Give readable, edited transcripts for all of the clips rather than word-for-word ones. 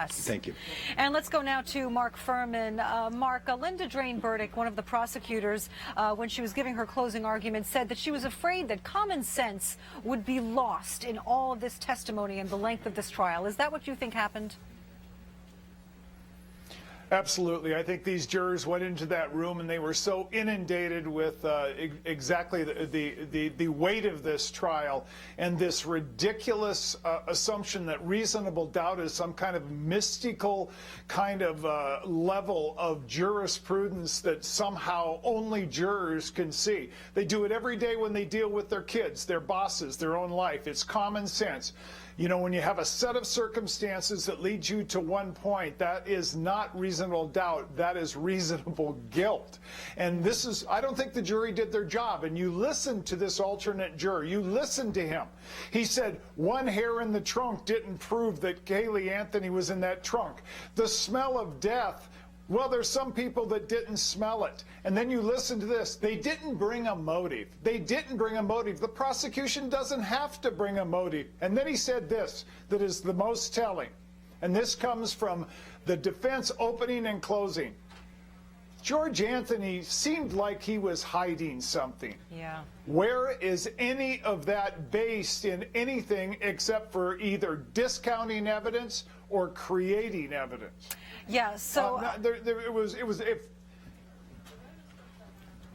us. Thank you. And let's go now to Mark Furman. Mark, Linda Drain-Burdick, one of the prosecutors, when she was giving her closing argument, said that she was afraid that common sense would be lost in all of this testimony and the length of this trial. Is that what you think happened? Absolutely. I think these jurors went into that room and they were so inundated with exactly the weight of this trial and this ridiculous assumption that reasonable doubt is some kind of mystical kind of level of jurisprudence that somehow only jurors can see. They do it every day when they deal with their kids, their bosses, their own life. It's common sense. You know, when you have a set of circumstances that lead you to one point, that is not reasonable doubt, that is reasonable guilt. And this is, I don't think the jury did their job. And you listen to this alternate juror, you listen to him. He said one hair in the trunk didn't prove that Caylee Anthony was in that trunk. The smell of death, well, there's some people that didn't smell it. And then you listen to this. They didn't bring a motive. They didn't bring a motive. The prosecution doesn't have to bring a motive. And then he said this, that is the most telling. And this comes from the defense opening and closing. George Anthony seemed like he was hiding something. Yeah. Where is any of that based in anything except for either discounting evidence or creating evidence? Yeah, so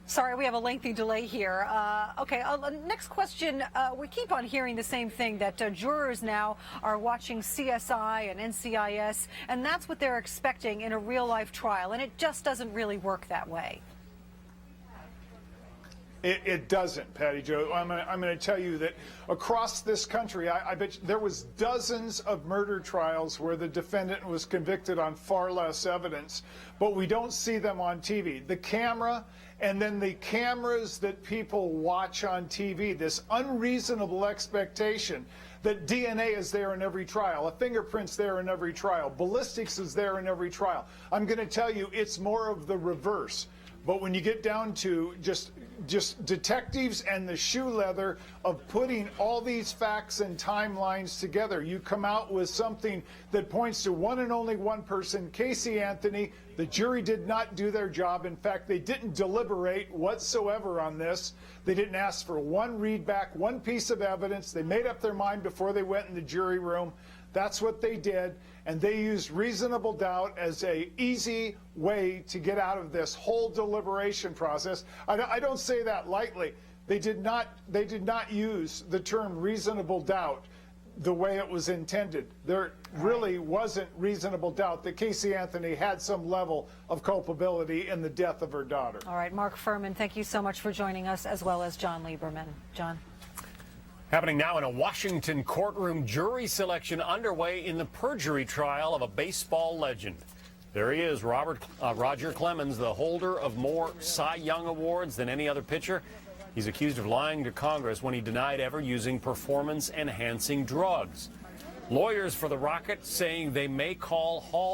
sorry, we have a lengthy delay here. Okay, next question. We keep on hearing the same thing, that jurors now are watching CSI and NCIS, and that's what they're expecting in a real-life trial, and it just doesn't really work that way. It doesn't, Patty Jo. I'm going to tell you that across this country, I bet you there was dozens of murder trials where the defendant was convicted on far less evidence, but we don't see them on TV. The camera and then the cameras that people watch on TV, this unreasonable expectation that DNA is there in every trial, a fingerprint's there in every trial, ballistics is there in every trial. I'm going to tell you it's more of the reverse. But when you get down to just detectives and the shoe leather of putting all these facts and timelines together, you come out with something that points to one and only one person, Casey Anthony. The jury did not do their job. In fact, they didn't deliberate whatsoever on this. They didn't ask for one readback, one piece of evidence. They made up their mind before they went in the jury room. That's what they did, and they used reasonable doubt as a easy way to get out of this whole deliberation process. I don't say that lightly. They did not use the term reasonable doubt the way it was intended. There really wasn't reasonable doubt that Casey Anthony had some level of culpability in the death of her daughter. All right, Mark Furman, thank you so much for joining us, as well as John Lieberman. John. Happening now in a Washington courtroom, jury selection underway in the perjury trial of a baseball legend. There he is, Roger Clemens, the holder of more Cy Young awards than any other pitcher. He's accused of lying to Congress when he denied ever using performance-enhancing drugs. Lawyers for the Rocket saying they may call Hall